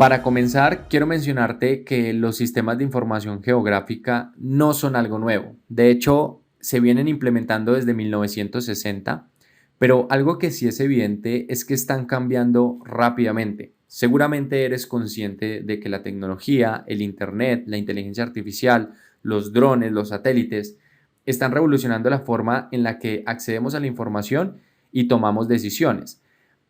Para comenzar, quiero mencionarte que los sistemas de información geográfica no son algo nuevo. De hecho, se vienen implementando desde 1960, pero algo que sí es evidente es que están cambiando rápidamente. Seguramente eres consciente de que la tecnología, el Internet, la inteligencia artificial, los drones, los satélites, están revolucionando la forma en la que accedemos a la información y tomamos decisiones.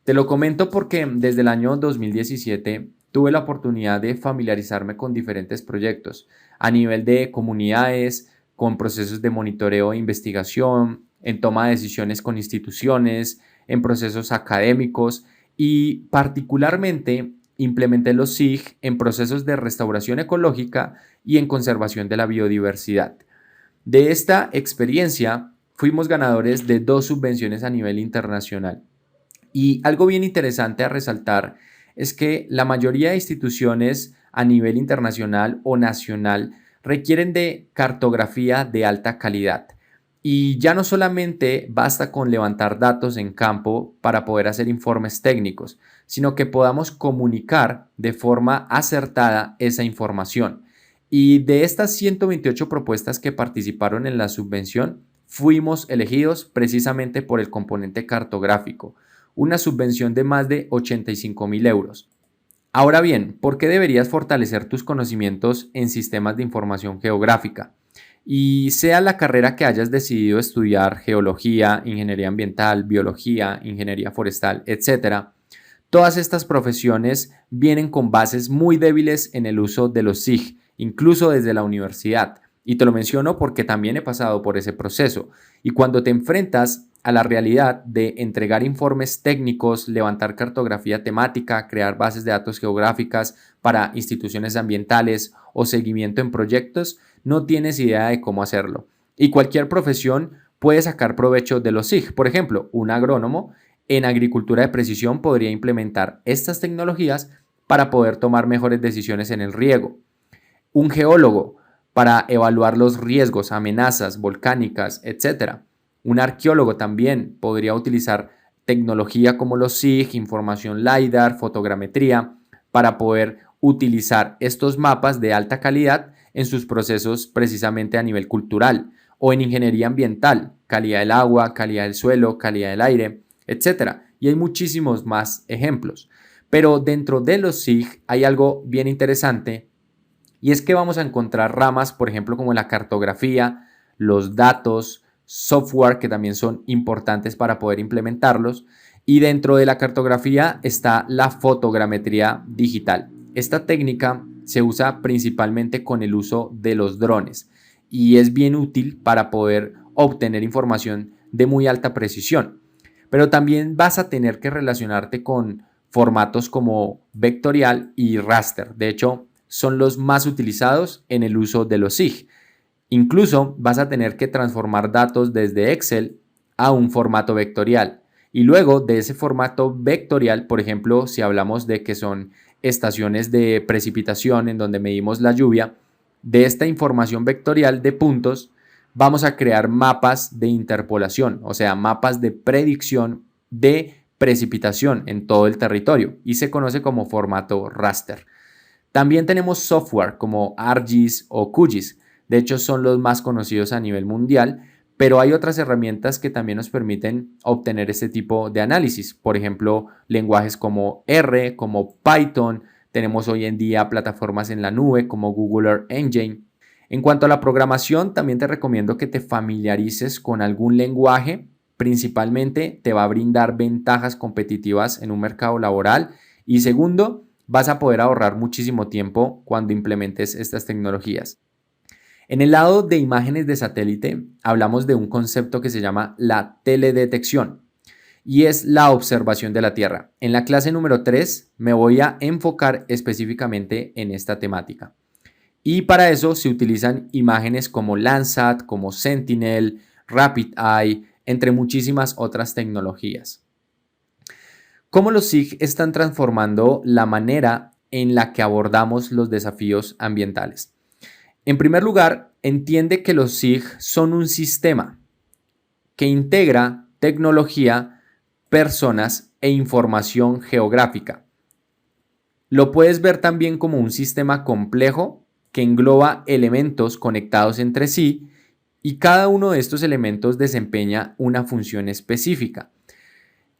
Te lo comento porque desde el año 2017 tuve la oportunidad de familiarizarme con diferentes proyectos a nivel de comunidades, con procesos de monitoreo e investigación, en toma de decisiones con instituciones, en procesos académicos y particularmente implementé los SIG en procesos de restauración ecológica y en conservación de la biodiversidad. De esta experiencia fuimos ganadores de 2 subvenciones a nivel internacional. Y algo bien interesante a resaltar es que la mayoría de instituciones a nivel internacional o nacional requieren de cartografía de alta calidad. Y ya no solamente basta con levantar datos en campo para poder hacer informes técnicos, sino que podamos comunicar de forma acertada esa información. Y de estas 128 propuestas que participaron en la subvención, fuimos elegidos precisamente por el componente cartográfico, una subvención de más de 85.000 euros. Ahora bien, ¿por qué deberías fortalecer tus conocimientos en sistemas de información geográfica? Y sea la carrera que hayas decidido estudiar, geología, ingeniería ambiental, biología, ingeniería forestal, etcétera, todas estas profesiones vienen con bases muy débiles en el uso de los SIG, incluso desde la universidad. Y te lo menciono porque también he pasado por ese proceso. Y cuando te enfrentas a la realidad de entregar informes técnicos, levantar cartografía temática, crear bases de datos geográficas para instituciones ambientales o seguimiento en proyectos, no tienes idea de cómo hacerlo. Y cualquier profesión puede sacar provecho de los SIG. Por ejemplo, un agrónomo en agricultura de precisión podría implementar estas tecnologías para poder tomar mejores decisiones en el riego. Un geólogo para evaluar los riesgos, amenazas volcánicas, etcétera. Un arqueólogo también podría utilizar tecnología como los SIG, información LiDAR, fotogrametría, para poder utilizar estos mapas de alta calidad en sus procesos precisamente a nivel cultural o en ingeniería ambiental, calidad del agua, calidad del suelo, calidad del aire, etcétera. Y hay muchísimos más ejemplos. Pero dentro de los SIG hay algo bien interesante y es que vamos a encontrar ramas, por ejemplo, como la cartografía, los datos, software que también son importantes para poder implementarlos. Y dentro de la cartografía está la fotogrametría digital. Esta técnica se usa principalmente con el uso de los drones y es bien útil para poder obtener información de muy alta precisión. Pero también vas a tener que relacionarte con formatos como vectorial y raster. De hecho, son los más utilizados en el uso de los SIG. Incluso vas a tener que transformar datos desde Excel a un formato vectorial. Y luego de ese formato vectorial, por ejemplo, si hablamos de que son estaciones de precipitación en donde medimos la lluvia, de esta información vectorial de puntos vamos a crear mapas de interpolación, o sea, mapas de predicción de precipitación en todo el territorio y se conoce como formato raster. También tenemos software como ArcGIS o QGIS. De hecho, son los más conocidos a nivel mundial, pero hay otras herramientas que también nos permiten obtener este tipo de análisis. Por ejemplo, lenguajes como R, como Python. Tenemos hoy en día plataformas en la nube como Google Earth Engine. En cuanto a la programación, también te recomiendo que te familiarices con algún lenguaje. Principalmente te va a brindar ventajas competitivas en un mercado laboral. Y segundo, vas a poder ahorrar muchísimo tiempo cuando implementes estas tecnologías. En el lado de imágenes de satélite, hablamos de un concepto que se llama la teledetección y es la observación de la Tierra. En la clase número 3 me voy a enfocar específicamente en esta temática. Y para eso se utilizan imágenes como Landsat, como Sentinel, Rapid Eye, entre muchísimas otras tecnologías. ¿Cómo los SIG están transformando la manera en la que abordamos los desafíos ambientales? En primer lugar, entiende que los SIG son un sistema que integra tecnología, personas e información geográfica. Lo puedes ver también como un sistema complejo que engloba elementos conectados entre sí y cada uno de estos elementos desempeña una función específica.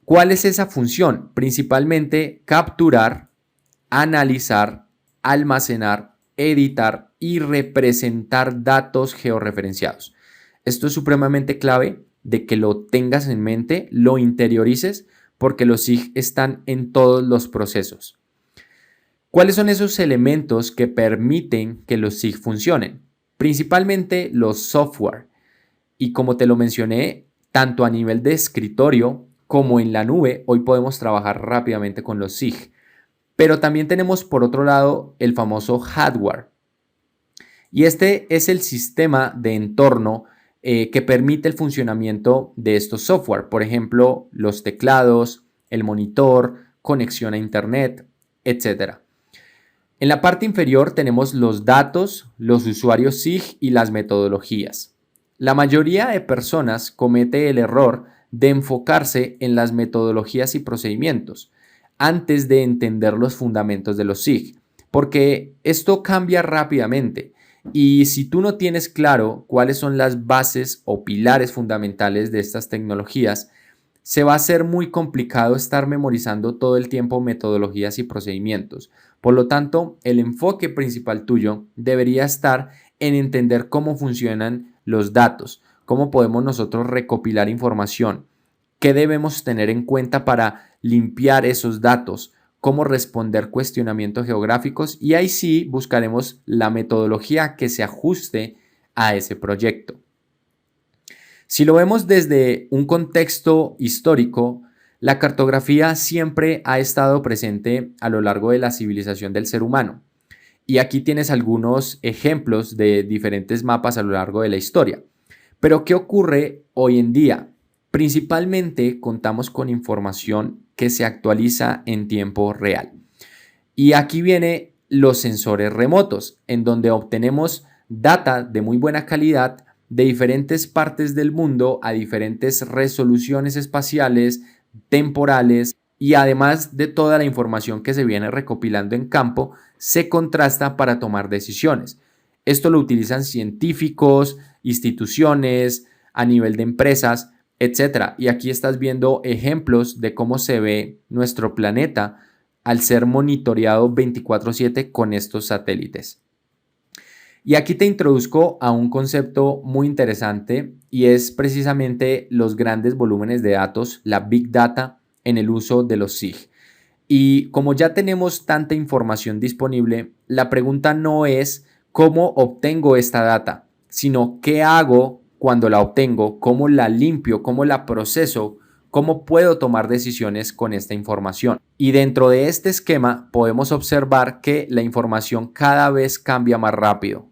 ¿Cuál es esa función? Principalmente capturar, analizar, almacenar, editar y representar datos georreferenciados. Esto es supremamente clave de que lo tengas en mente, lo interiorices, porque los SIG están en todos los procesos. ¿Cuáles son esos elementos que permiten que los SIG funcionen? Principalmente los software. Y como te lo mencioné, tanto a nivel de escritorio como en la nube, hoy podemos trabajar rápidamente con los SIG. Pero también tenemos por otro lado el famoso hardware. Y este es el sistema de entorno que permite el funcionamiento de estos software. Por ejemplo, los teclados, el monitor, conexión a internet, etc. En la parte inferior tenemos los datos, los usuarios SIG y las metodologías. La mayoría de personas comete el error de enfocarse en las metodologías y procedimientos antes de entender los fundamentos de los SIG, porque esto cambia rápidamente y si tú no tienes claro cuáles son las bases o pilares fundamentales de estas tecnologías, se va a hacer muy complicado estar memorizando todo el tiempo metodologías y procedimientos. Por lo tanto, el enfoque principal tuyo debería estar en entender cómo funcionan los datos, cómo podemos nosotros recopilar información, qué debemos tener en cuenta para limpiar esos datos, cómo responder cuestionamientos geográficos y ahí sí buscaremos la metodología que se ajuste a ese proyecto. Si lo vemos desde un contexto histórico, la cartografía siempre ha estado presente a lo largo de la civilización del ser humano. Y aquí tienes algunos ejemplos de diferentes mapas a lo largo de la historia. Pero ¿qué ocurre hoy en día? Principalmente contamos con información que se actualiza en tiempo real. Y aquí vienen los sensores remotos, en donde obtenemos data de muy buena calidad de diferentes partes del mundo a diferentes resoluciones espaciales, temporales y además de toda la información que se viene recopilando en campo, se contrasta para tomar decisiones. Esto lo utilizan científicos, instituciones, a nivel de empresas, etcétera. Y aquí estás viendo ejemplos de cómo se ve nuestro planeta al ser monitoreado 24/7 con estos satélites. Y aquí te introduzco a un concepto muy interesante y es precisamente los grandes volúmenes de datos, la Big Data en el uso de los SIG. Y como ya tenemos tanta información disponible, la pregunta no es cómo obtengo esta data, sino qué hago cuando la obtengo, cómo la limpio, cómo la proceso, cómo puedo tomar decisiones con esta información. Y dentro de este esquema podemos observar que la información cada vez cambia más rápido.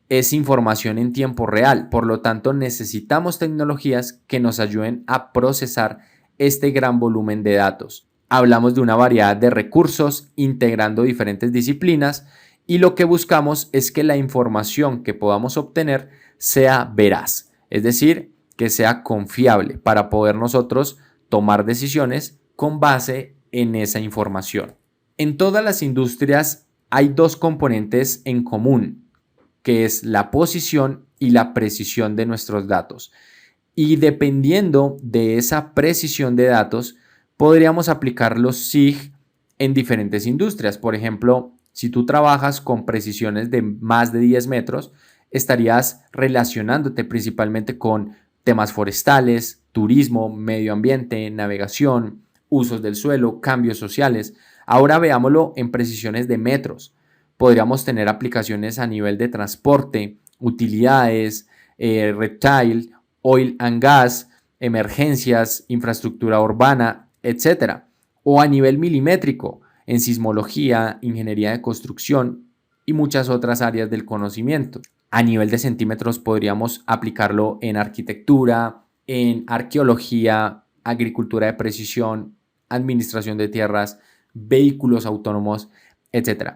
Es información en tiempo real, por lo tanto necesitamos tecnologías que nos ayuden a procesar este gran volumen de datos. Hablamos de una variedad de recursos integrando diferentes disciplinas y lo que buscamos es que la información que podamos obtener sea veraz, es decir, que sea confiable para poder nosotros tomar decisiones con base en esa información. En todas las industrias hay dos componentes en común, que es la posición y la precisión de nuestros datos. Y dependiendo de esa precisión de datos, podríamos aplicar los SIG en diferentes industrias. Por ejemplo, si tú trabajas con precisiones de más de 10 metros, estarías relacionándote principalmente con temas forestales, turismo, medio ambiente, navegación, usos del suelo, cambios sociales. Ahora veámoslo en precisiones de metros. Podríamos tener aplicaciones a nivel de transporte, utilidades, retail, oil and gas, emergencias, infraestructura urbana, etc. O a nivel milimétrico, en sismología, ingeniería de construcción y muchas otras áreas del conocimiento. A nivel de centímetros podríamos aplicarlo en arquitectura, en arqueología, agricultura de precisión, administración de tierras, vehículos autónomos, etc.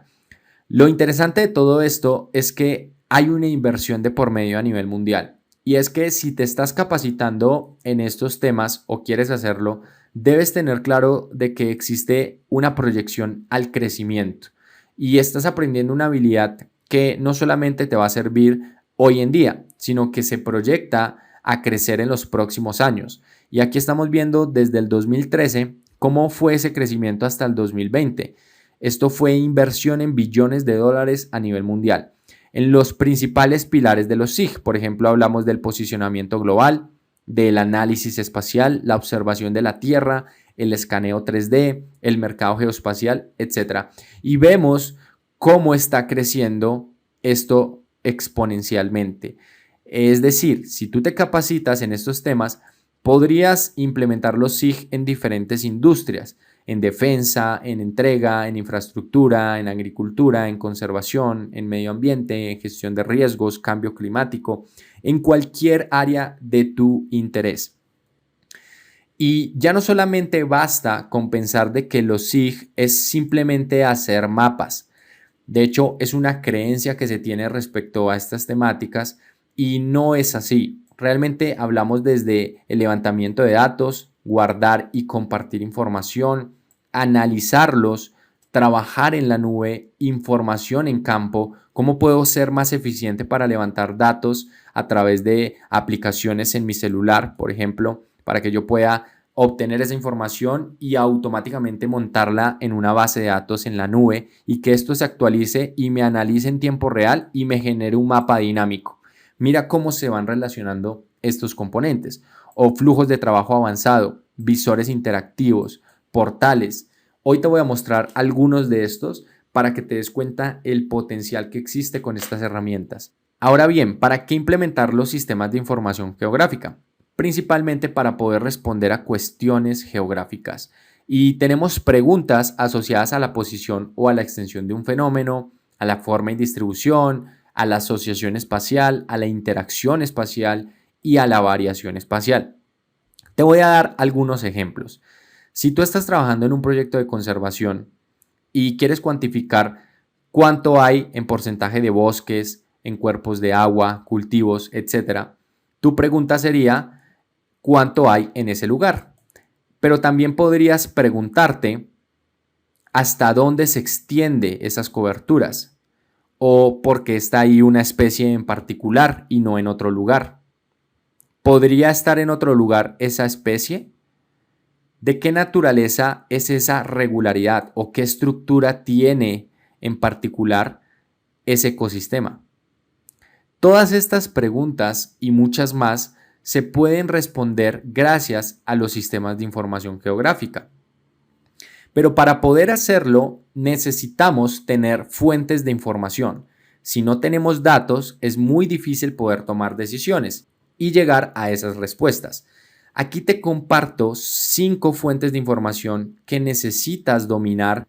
Lo interesante de todo esto es que hay una inversión de por medio a nivel mundial. Y es que si te estás capacitando en estos temas o quieres hacerlo, debes tener claro de que existe una proyección al crecimiento y estás aprendiendo una habilidad que no solamente te va a servir hoy en día, sino que se proyecta a crecer en los próximos años. Y aquí estamos viendo desde el 2013 cómo fue ese crecimiento hasta el 2020. Esto fue inversión en billones de dólares a nivel mundial. En los principales pilares de los SIG, por ejemplo, hablamos del posicionamiento global, del análisis espacial, la observación de la Tierra, el escaneo 3D, el mercado geoespacial, etc. Y vemos cómo está creciendo esto exponencialmente. Es decir, si tú te capacitas en estos temas, podrías implementar los SIG en diferentes industrias, en defensa, en entrega, en infraestructura, en agricultura, en conservación, en medio ambiente, en gestión de riesgos, cambio climático, en cualquier área de tu interés. Y ya no solamente basta con pensar de que los SIG es simplemente hacer mapas. De hecho, es una creencia que se tiene respecto a estas temáticas y no es así. Realmente hablamos desde el levantamiento de datos, guardar y compartir información, analizarlos, trabajar en la nube, información en campo, cómo puedo ser más eficiente para levantar datos a través de aplicaciones en mi celular, por ejemplo, para que yo pueda obtener esa información y automáticamente montarla en una base de datos en la nube y que esto se actualice y me analice en tiempo real y me genere un mapa dinámico. Mira cómo se van relacionando estos componentes o flujos de trabajo avanzado, visores interactivos, portales. Hoy te voy a mostrar algunos de estos para que te des cuenta el potencial que existe con estas herramientas. Ahora bien, ¿para qué implementar los sistemas de información geográfica? Principalmente para poder responder a cuestiones geográficas. Y tenemos preguntas asociadas a la posición o a la extensión de un fenómeno, a la forma y distribución, a la asociación espacial, a la interacción espacial y a la variación espacial. Te voy a dar algunos ejemplos. Si tú estás trabajando en un proyecto de conservación y quieres cuantificar cuánto hay en porcentaje de bosques, en cuerpos de agua, cultivos, etc., tu pregunta sería cuánto hay en ese lugar. Pero también podrías preguntarte hasta dónde se extiende esas coberturas o por qué está ahí una especie en particular y no en otro lugar. ¿Podría estar en otro lugar esa especie? ¿De qué naturaleza es esa regularidad o qué estructura tiene en particular ese ecosistema? Todas estas preguntas y muchas más se pueden responder gracias a los sistemas de información geográfica. Pero para poder hacerlo necesitamos tener fuentes de información. Si no tenemos datos, es muy difícil poder tomar decisiones y llegar a esas respuestas. Aquí te comparto 5 fuentes de información que necesitas dominar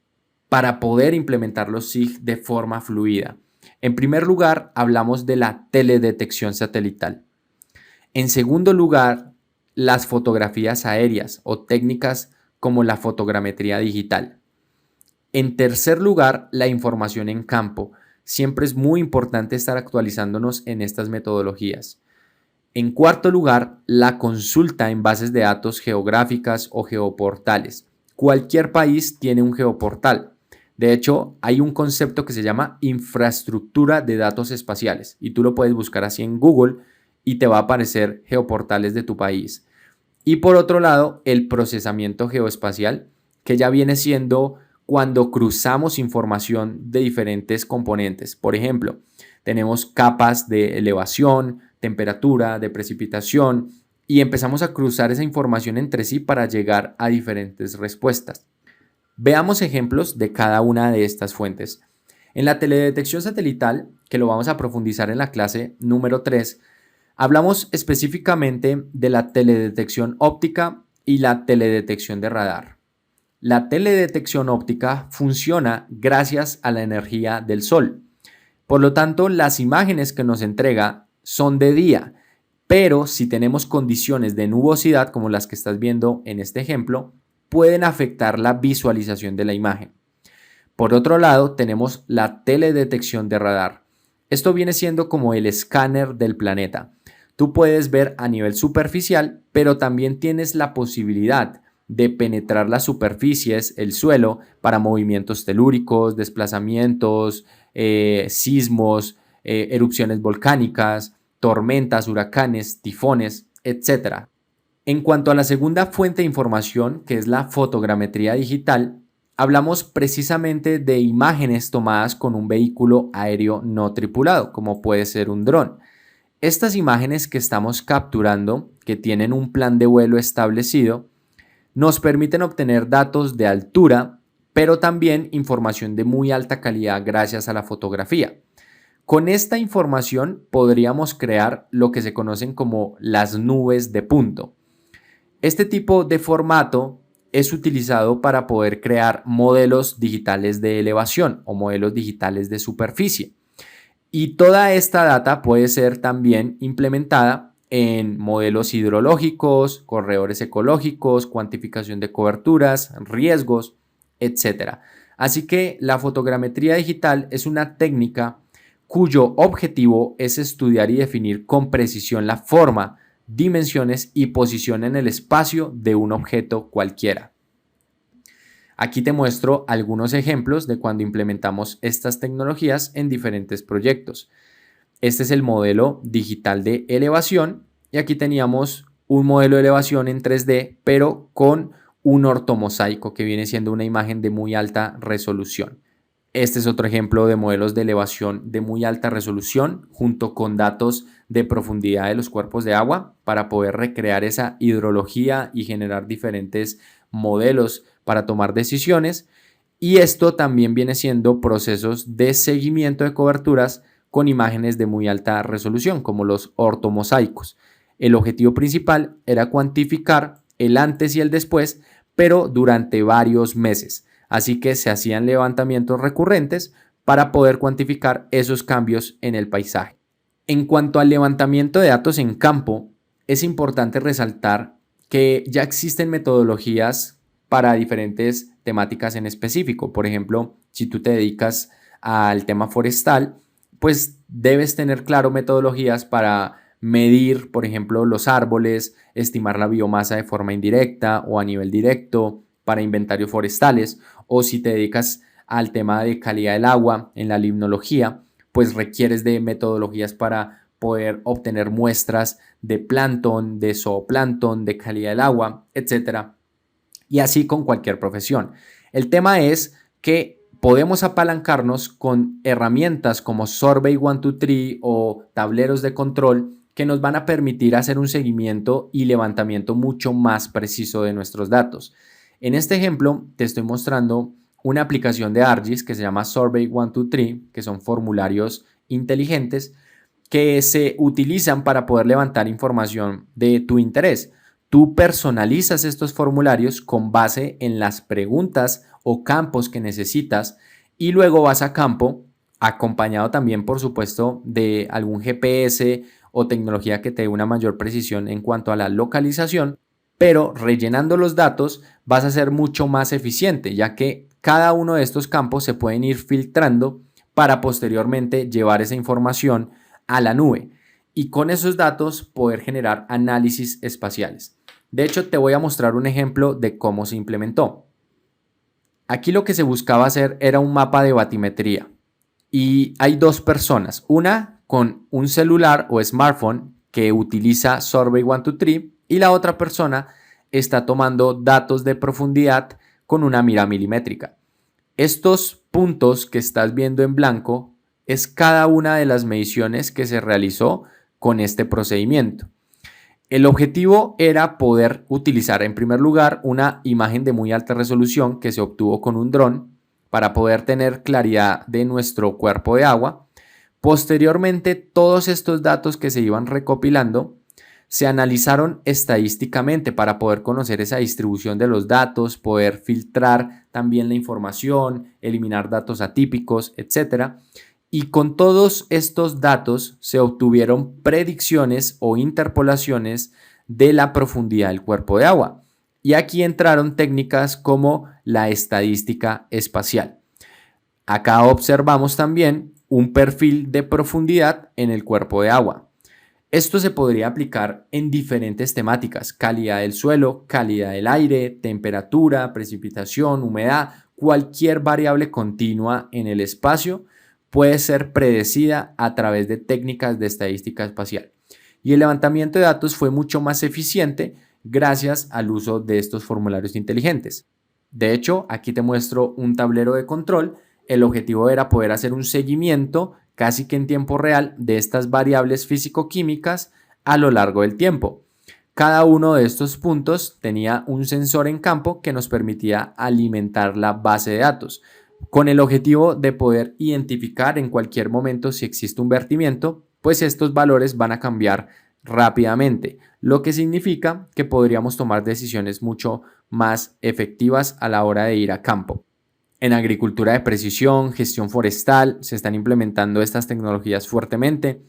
para poder implementar los SIG de forma fluida. En primer lugar, hablamos de la teledetección satelital. En segundo lugar, las fotografías aéreas o técnicas como la fotogrametría digital. En tercer lugar, la información en campo. Siempre es muy importante estar actualizándonos en estas metodologías. En cuarto lugar, la consulta en bases de datos geográficas o geoportales. Cualquier país tiene un geoportal. De hecho, hay un concepto que se llama infraestructura de datos espaciales y tú lo puedes buscar así en Google y te va a aparecer geoportales de tu país. Y por otro lado, el procesamiento geoespacial, que ya viene siendo cuando cruzamos información de diferentes componentes. Por ejemplo, tenemos capas de elevación, temperatura, de precipitación y empezamos a cruzar esa información entre sí para llegar a diferentes respuestas. Veamos ejemplos de cada una de estas fuentes. En la teledetección satelital, que lo vamos a profundizar en la clase número 3, hablamos específicamente de la teledetección óptica y la teledetección de radar. La teledetección óptica funciona gracias a la energía del sol. Por lo tanto, las imágenes que nos entrega son de día, pero si tenemos condiciones de nubosidad como las que estás viendo en este ejemplo, pueden afectar la visualización de la imagen. Por otro lado, tenemos la teledetección de radar. Esto viene siendo como el escáner del planeta. Tú puedes ver a nivel superficial, pero también tienes la posibilidad de penetrar las superficies, el suelo, para movimientos telúricos, desplazamientos, sismos, erupciones volcánicas, tormentas, huracanes, tifones, etc. En cuanto a la segunda fuente de información, que es la fotogrametría digital, hablamos precisamente de imágenes tomadas con un vehículo aéreo no tripulado, como puede ser un dron. Estas imágenes que estamos capturando, que tienen un plan de vuelo establecido, nos permiten obtener datos de altura, pero también información de muy alta calidad gracias a la fotografía. Con esta información podríamos crear lo que se conocen como las nubes de punto. Este tipo de formato es utilizado para poder crear modelos digitales de elevación o modelos digitales de superficie. Y toda esta data puede ser también implementada en modelos hidrológicos, corredores ecológicos, cuantificación de coberturas, riesgos, etc. Así que la fotogrametría digital es una técnica cuyo objetivo es estudiar y definir con precisión la forma, dimensiones y posición en el espacio de un objeto cualquiera. Aquí te muestro algunos ejemplos de cuando implementamos estas tecnologías en diferentes proyectos. Este es el modelo digital de elevación y aquí teníamos un modelo de elevación en 3D, pero con un ortomosaico que viene siendo una imagen de muy alta resolución. Este es otro ejemplo de modelos de elevación de muy alta resolución junto con datos de profundidad de los cuerpos de agua para poder recrear esa hidrología y generar diferentes modelos para tomar decisiones. Y esto también viene siendo procesos de seguimiento de coberturas con imágenes de muy alta resolución, como los ortomosaicos. El objetivo principal era cuantificar el antes y el después, pero durante varios meses. Así que se hacían levantamientos recurrentes para poder cuantificar esos cambios en el paisaje. En cuanto al levantamiento de datos en campo, es importante resaltar que ya existen metodologías para diferentes temáticas en específico. Por ejemplo, si tú te dedicas al tema forestal, pues debes tener claro metodologías para medir, por ejemplo, los árboles, estimar la biomasa de forma indirecta o a nivel directo para inventarios forestales, o si te dedicas al tema de calidad del agua en la limnología, pues requieres de metodologías para poder obtener muestras de plancton, de zooplancton, de calidad del agua, etc. Y así con cualquier profesión. El tema es que podemos apalancarnos con herramientas como Survey123 o tableros de control que nos van a permitir hacer un seguimiento y levantamiento mucho más preciso de nuestros datos. En este ejemplo te estoy mostrando una aplicación de ArcGIS que se llama Survey123, que son formularios inteligentes que se utilizan para poder levantar información de tu interés. Tú personalizas estos formularios con base en las preguntas o campos que necesitas y luego vas a campo, acompañado también, por supuesto, de algún GPS o tecnología que te dé una mayor precisión en cuanto a la localización, pero rellenando los datos vas a ser mucho más eficiente, ya que cada uno de estos campos se pueden ir filtrando para posteriormente llevar esa información a la nube y con esos datos poder generar análisis espaciales. De hecho, te voy a mostrar un ejemplo de cómo se implementó. Aquí lo que se buscaba hacer era un mapa de batimetría y hay dos personas, una con un celular o smartphone que utiliza Survey123 y la otra persona está tomando datos de profundidad con una mira milimétrica. Estos puntos que estás viendo en blanco es cada una de las mediciones que se realizó con este procedimiento. El objetivo era poder utilizar en primer lugar una imagen de muy alta resolución que se obtuvo con un dron para poder tener claridad de nuestro cuerpo de agua. Posteriormente, todos estos datos que se iban recopilando se analizaron estadísticamente para poder conocer esa distribución de los datos, poder filtrar también la información, eliminar datos atípicos, etc. Y con todos estos datos se obtuvieron predicciones o interpolaciones de la profundidad del cuerpo de agua. Y aquí entraron técnicas como la estadística espacial. Acá observamos también un perfil de profundidad en el cuerpo de agua. Esto se podría aplicar en diferentes temáticas: calidad del suelo, calidad del aire, temperatura, precipitación, humedad. Cualquier variable continua en el espacio puede ser predecida a través de técnicas de estadística espacial. Y el levantamiento de datos fue mucho más eficiente gracias al uso de estos formularios inteligentes. De hecho, aquí te muestro un tablero de control. El objetivo era poder hacer un seguimiento casi que en tiempo real de estas variables físico-químicas a lo largo del tiempo. Cada uno de estos puntos tenía un sensor en campo que nos permitía alimentar la base de datos, con el objetivo de poder identificar en cualquier momento si existe un vertimiento, pues estos valores van a cambiar rápidamente, lo que significa que podríamos tomar decisiones mucho más efectivas a la hora de ir a campo. En agricultura de precisión, gestión forestal, se están implementando estas tecnologías fuertemente.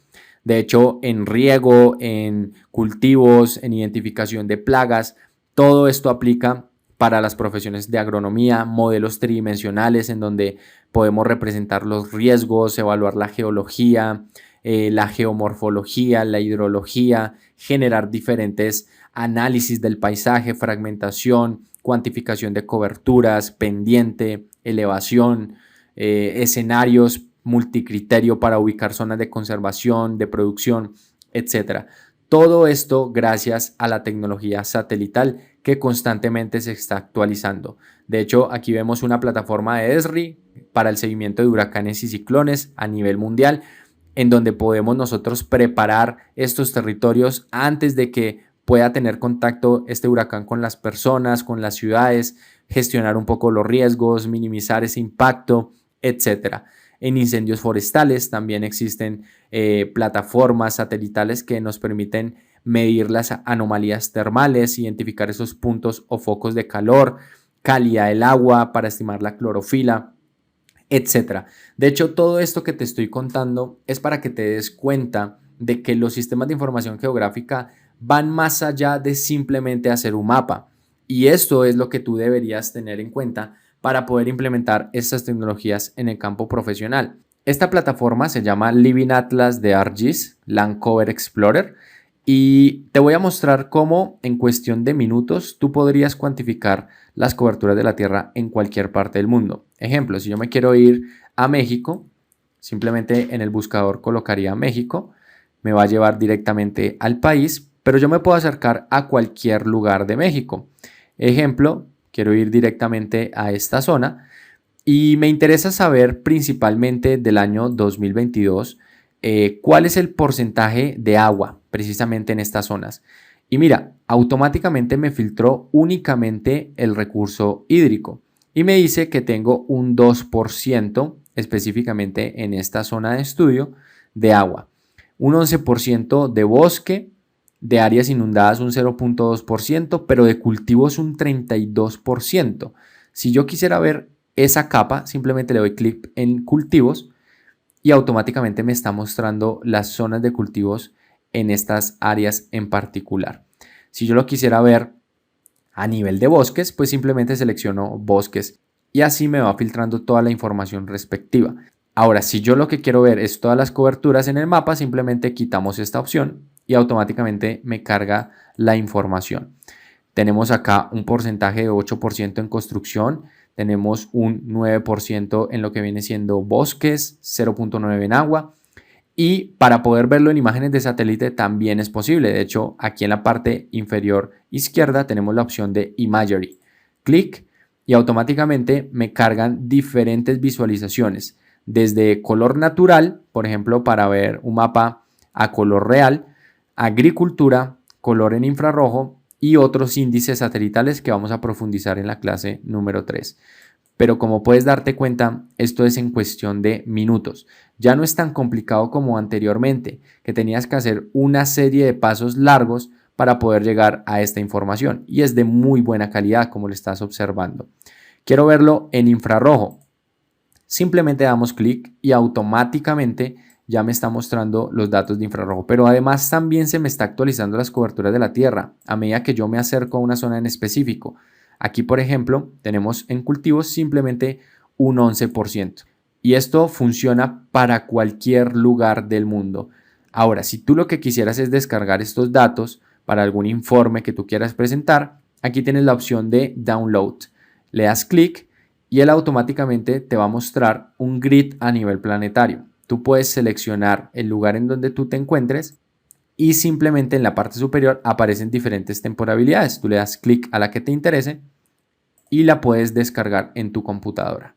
De hecho, en riego, en cultivos, en identificación de plagas, todo esto aplica para las profesiones de agronomía, modelos tridimensionales en donde podemos representar los riesgos, evaluar la geología, la geomorfología, la hidrología, generar diferentes análisis del paisaje, fragmentación, cuantificación de coberturas, pendiente, elevación, escenarios multicriterio para ubicar zonas de conservación, de producción, etc. Todo esto gracias a la tecnología satelital que constantemente se está actualizando. De hecho, aquí vemos una plataforma de ESRI para el seguimiento de huracanes y ciclones a nivel mundial, en donde podemos nosotros preparar estos territorios antes de que pueda tener contacto este huracán con las personas, con las ciudades, gestionar un poco los riesgos, minimizar ese impacto, etc. En incendios forestales también existen plataformas satelitales que nos permiten medir las anomalías termales, identificar esos puntos o focos de calor, calidad del agua para estimar la clorofila, etcétera. De hecho, todo esto que te estoy contando es para que te des cuenta de que los sistemas de información geográfica van más allá de simplemente hacer un mapa. Y esto es lo que tú deberías tener en cuenta para poder implementar estas tecnologías en el campo profesional. Esta plataforma se llama Living Atlas de ArcGIS, Land Cover Explorer, y te voy a mostrar cómo en cuestión de minutos tú podrías cuantificar las coberturas de la Tierra en cualquier parte del mundo. Ejemplo, si yo me quiero ir a México, simplemente en el buscador colocaría México, me va a llevar directamente al país, pero yo me puedo acercar a cualquier lugar de México. Ejemplo, quiero ir directamente a esta zona y me interesa saber principalmente del año 2022 cuál es el porcentaje de agua precisamente en estas zonas. Y mira, automáticamente me filtró únicamente el recurso hídrico y me dice que tengo un 2% específicamente en esta zona de estudio de agua, un 11% de bosque, de áreas inundadas un 0.2%, pero de cultivos un 32%. Si yo quisiera ver esa capa, simplemente le doy clic en cultivos y automáticamente me está mostrando las zonas de cultivos en estas áreas en particular. Si yo lo quisiera ver a nivel de bosques, pues simplemente selecciono bosques y así me va filtrando toda la información respectiva. Ahora, si yo lo que quiero ver es todas las coberturas en el mapa, simplemente quitamos esta opción y automáticamente me carga la información. Tenemos acá un porcentaje de 8% en construcción, tenemos un 9% en lo que viene siendo bosques, 0.9% en agua. Y para poder verlo en imágenes de satélite también es posible. De hecho, aquí en la parte inferior izquierda tenemos la opción de Imagery. Clic y automáticamente me cargan diferentes visualizaciones. Desde color natural, por ejemplo, para ver un mapa a color real, agricultura, color en infrarrojo y otros índices satelitales que vamos a profundizar en la clase número 3. Pero como puedes darte cuenta, esto es en cuestión de minutos. Ya no es tan complicado como anteriormente, que tenías que hacer una serie de pasos largos para poder llegar a esta información. Y es de muy buena calidad, como lo estás observando. Quiero verlo en infrarrojo. Simplemente damos clic y automáticamente ya me está mostrando los datos de infrarrojo. Pero además también se me está actualizando las coberturas de la Tierra a medida que yo me acerco a una zona en específico. Aquí, por ejemplo, tenemos en cultivos simplemente un 11%. Y esto funciona para cualquier lugar del mundo. Ahora, si tú lo que quisieras es descargar estos datos para algún informe que tú quieras presentar, aquí tienes la opción de Download. Le das clic y él automáticamente te va a mostrar un grid a nivel planetario. Tú puedes seleccionar el lugar en donde tú te encuentres y simplemente en la parte superior aparecen diferentes temporalidades. Tú le das clic a la que te interese y la puedes descargar en tu computadora.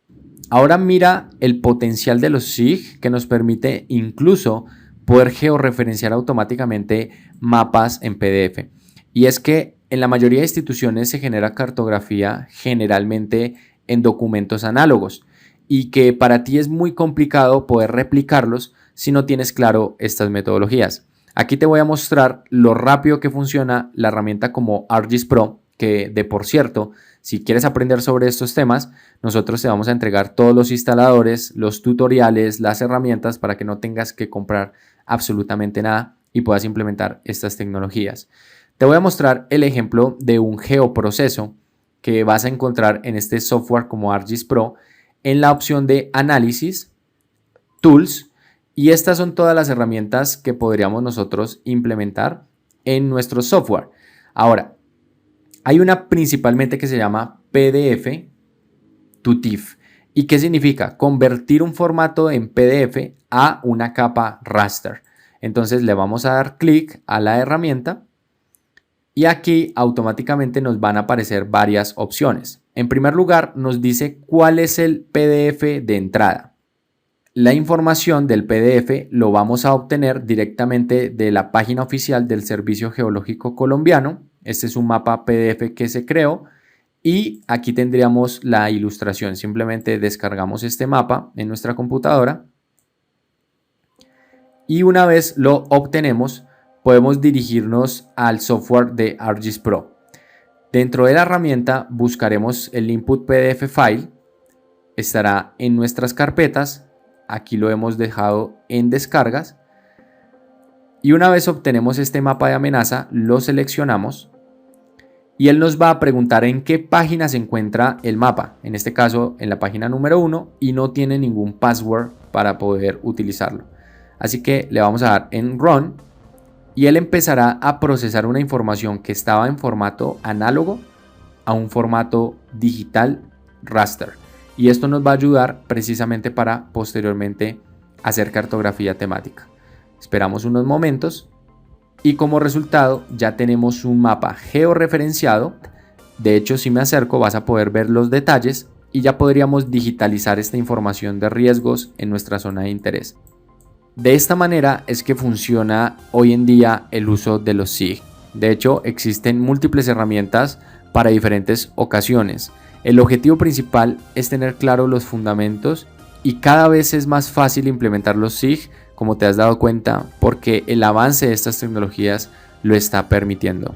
Ahora mira el potencial de los SIG que nos permite incluso poder georreferenciar automáticamente mapas en PDF. Y es que en la mayoría de instituciones se genera cartografía generalmente en documentos análogos y que para ti es muy complicado poder replicarlos si no tienes claro estas metodologías. Aquí te voy a mostrar lo rápido que funciona la herramienta como ArcGIS Pro, que de por cierto, si quieres aprender sobre estos temas, nosotros te vamos a entregar todos los instaladores, los tutoriales, las herramientas para que no tengas que comprar absolutamente nada y puedas implementar estas tecnologías. Te voy a mostrar el ejemplo de un geoproceso que vas a encontrar en este software como ArcGIS Pro en la opción de Análisis, Tools, y estas son todas las herramientas que podríamos nosotros implementar en nuestro software. Ahora, hay una principalmente que se llama PDF to TIFF. ¿Y qué significa? Convertir un formato en PDF a una capa raster. Entonces le vamos a dar clic a la herramienta y aquí automáticamente nos van a aparecer varias opciones. En primer lugar, nos dice cuál es el PDF de entrada. La información del PDF lo vamos a obtener directamente de la página oficial del Servicio Geológico Colombiano. Este es un mapa PDF que se creó y aquí tendríamos la ilustración. Simplemente descargamos este mapa en nuestra computadora y una vez lo obtenemos podemos dirigirnos al software de ArcGIS Pro. Dentro de la herramienta buscaremos el input PDF file, estará en nuestras carpetas, aquí lo hemos dejado en descargas y una vez obtenemos este mapa de amenaza lo seleccionamos y él nos va a preguntar en qué página se encuentra el mapa, en este caso en la página número 1 y no tiene ningún password para poder utilizarlo. Así que le vamos a dar en Run y él empezará a procesar una información que estaba en formato análogo a un formato digital raster. Y esto nos va a ayudar precisamente para posteriormente hacer cartografía temática. Esperamos unos momentos y como resultado ya tenemos un mapa georreferenciado. De hecho, si me acerco vas a poder ver los detalles y ya podríamos digitalizar esta información de riesgos en nuestra zona de interés. De esta manera es que funciona hoy en día el uso de los SIG. De hecho, existen múltiples herramientas para diferentes ocasiones. El objetivo principal es tener claro los fundamentos y cada vez es más fácil implementar los SIG, como te has dado cuenta, porque el avance de estas tecnologías lo está permitiendo.